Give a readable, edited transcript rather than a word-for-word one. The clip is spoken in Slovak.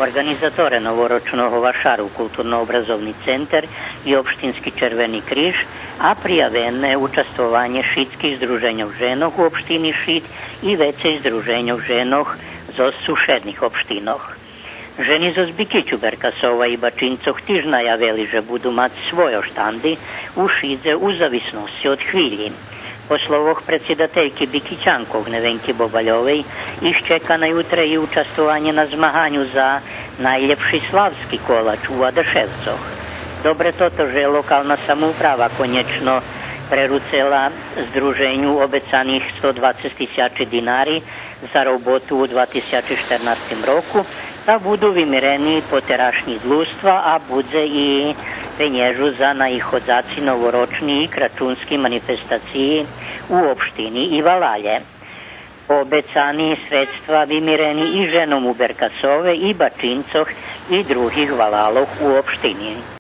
Organizatore novoročnog Vašaru kulturno-obrazovni centar i opštinski Červeni križ, a prijavene učestvovanje šitskih združenja ženog u opštini Šid i vecej združenja ženog z sušednih opštinoh. Ženi zo Zbikiću Berkasova i Bačincoh tiž najavili, že budu mať svojo štandi u Šidze u zavisnosti od hvilji. Po slovoh predsjedateljki Bikićankov Nevenki Bobaljovej iščeka na jutre i učestvovanje na zmahanju za najljepši slavski kolač u Adaševcoh. Dobre toto, že lokalna samouprava konječno prerucela združenju obecanih 120.000 dinari za robotu u 2014. roku, da budu vymireni poterašnji dlustva, a budze i penježu za naihodzaci novoročni i kračunski manifestaciji u opštini i Valalje. Obecani sredstva vymireni i ženom u Berkasove i Bačincoh i drugih Valaloh u opštini.